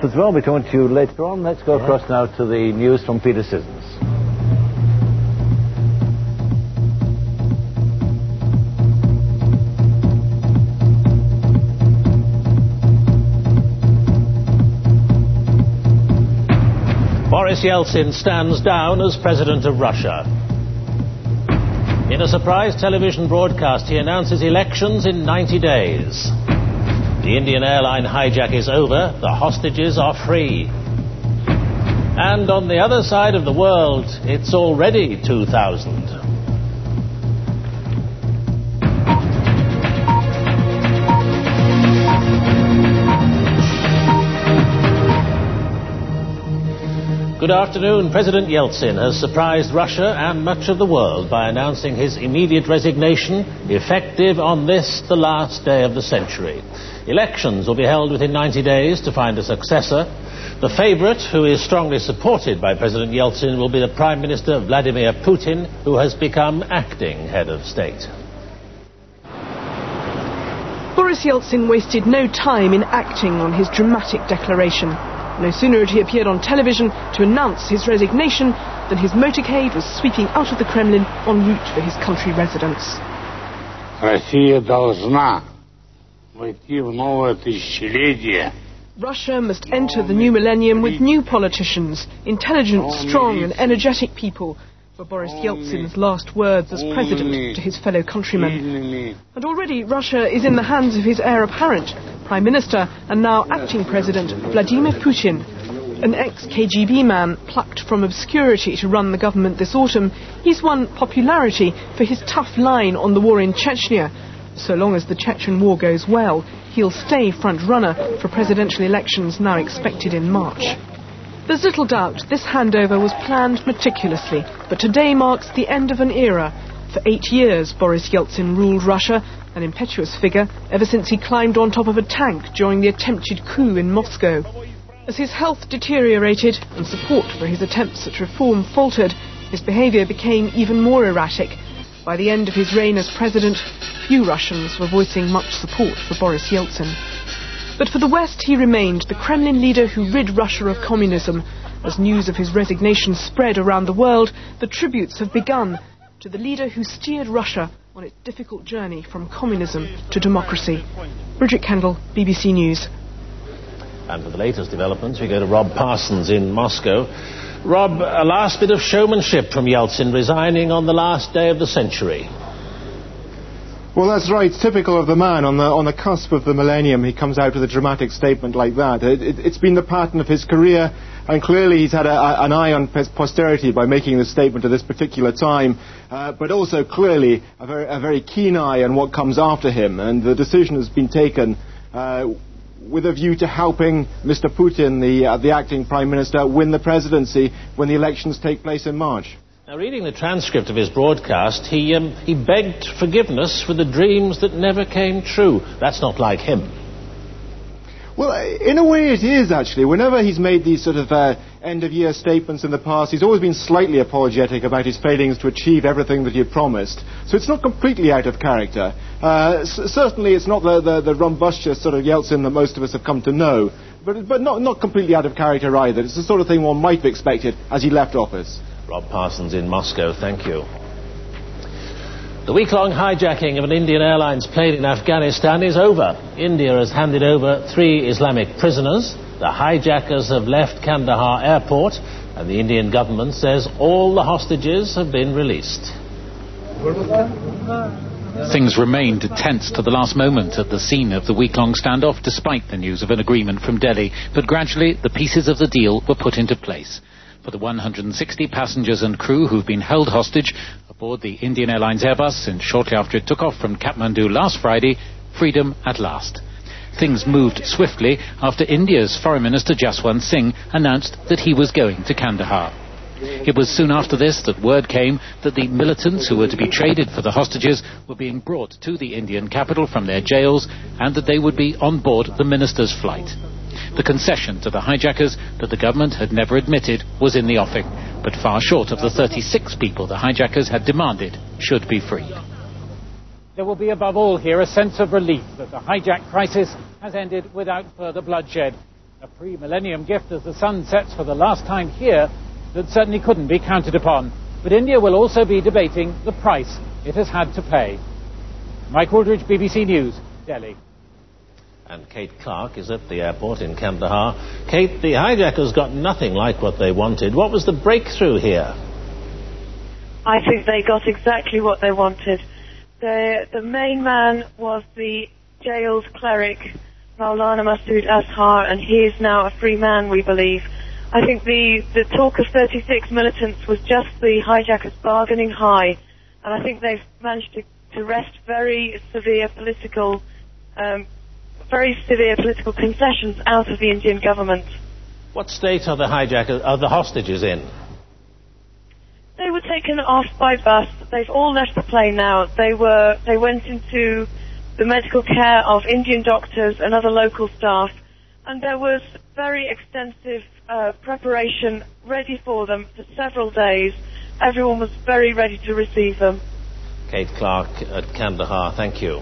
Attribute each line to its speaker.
Speaker 1: As well, we're going to you later on. Let's go across now to the news from Peter Sissions.
Speaker 2: Boris Yeltsin stands down as president of Russia. In a surprise television broadcast, he announces elections in 90 days. The Indian airline hijack is over, the hostages are free. And on the other side of the world, it's already 2000. Good afternoon. President Yeltsin has surprised Russia and much of the world by announcing his immediate resignation, effective on this, the last day of the century. Elections will be held within 90 days to find a successor. The favourite, who is strongly supported by President Yeltsin, will be the Prime Minister Vladimir Putin, who has become acting head of state.
Speaker 3: Boris Yeltsin wasted no time in acting on his dramatic declaration. No sooner had he appeared on television to announce his resignation than his motorcade was sweeping out of the Kremlin en route for his country residence.
Speaker 4: Россия должна войти в новое тысячелетие.
Speaker 3: Russia must enter the new millennium with new politicians, intelligent, strong and energetic people, were Boris Yeltsin's last words as president to his fellow countrymen. And already Russia is in the hands of his heir apparent, Prime Minister and now acting President Vladimir Putin. An ex-KGB man plucked from obscurity to run the government this autumn, he's won popularity for his tough line on the war in Chechnya. So long as the Chechen war goes well, he'll stay front-runner for presidential elections now expected in March. There's little doubt this handover was planned meticulously, but today marks the end of an era. For 8 years, Boris Yeltsin ruled Russia, an impetuous figure ever since he climbed on top of a tank during the attempted coup in Moscow. As his health deteriorated and support for his attempts at reform faltered, his behaviour became even more erratic. By the end of his reign as president, few Russians were voicing much support for Boris Yeltsin. But for the West, he remained the Kremlin leader who rid Russia of communism. As news of his resignation spread around the world, the tributes have begun to the leader who steered Russia on its difficult journey from communism to democracy. Bridget Kendall, BBC News.
Speaker 2: And for the latest developments, we go to Rob Parsons in Moscow. Rob, a last bit of showmanship from Yeltsin resigning on the last day of the century.
Speaker 5: Well, that's right. It's typical of the man. On the cusp of the millennium, he comes out with a dramatic statement like that. It's been the pattern of his career, and clearly he's had an eye on posterity by making this statement at this particular time, but also clearly a very keen eye on what comes after him. And the decision has been taken with a view to helping Mr. Putin, the acting Prime Minister, win the presidency when the elections take place in March.
Speaker 2: Now, reading the transcript of his broadcast, he begged forgiveness for the dreams that never came true. That's not like him.
Speaker 5: Well, in a way it is, actually. Whenever he's made these sort of end-of-year statements in the past, he's always been slightly apologetic about his failings to achieve everything that he had promised. So it's not completely out of character. Certainly it's not the rumbustious sort of Yeltsin that most of us have come to know, but not completely out of character either. It's the sort of thing one might have expected as he left office.
Speaker 2: Rob Parsons in Moscow, thank you. The week-long hijacking of an Indian Airlines plane in Afghanistan is over. India has handed over 3 Islamic prisoners. The hijackers have left Kandahar airport, and the Indian government says all the hostages have been released.
Speaker 6: Things remained tense to the last moment at the scene of the week-long standoff, despite the news of an agreement from Delhi. But gradually, the pieces of the deal were put into place. For the 160 passengers and crew who've been held hostage aboard the Indian Airlines Airbus and shortly after it took off from Kathmandu last Friday, freedom at last. Things moved swiftly after India's Foreign Minister Jaswant Singh announced that he was going to Kandahar. It was soon after this that word came that the militants who were to be traded for the hostages were being brought to the Indian capital from their jails and that they would be on board the minister's flight. The concession to the hijackers that the government had never admitted was in the offing, but far short of the 36 people the hijackers had demanded should be freed.
Speaker 7: There will be above all here a sense of relief that the hijack crisis has ended without further bloodshed. A pre-millennium gift as the sun sets for the last time here that certainly couldn't be counted upon. But India will also be debating the price it has had to pay. Mike Aldridge, BBC News, Delhi.
Speaker 2: And Kate Clark is at the airport in Kandahar. Kate, the hijackers got nothing like what they wanted. What was the breakthrough here?
Speaker 8: I think they got exactly what they wanted. The main man was the jailed cleric, Maulana Masood Azhar, and he is now a free man, we believe. I think the talk of 36 militants was just the hijackers bargaining high, and I think they've managed to wrest very severe political concessions out of the Indian government.
Speaker 2: What state are the hostages in?
Speaker 8: They were taken off by bus. They've all left the plane now. They went into the medical care of Indian doctors and other local staff, and there was very extensive preparation ready for them for several days. Everyone was very ready to receive them.
Speaker 2: Kate Clark at Kandahar, thank you.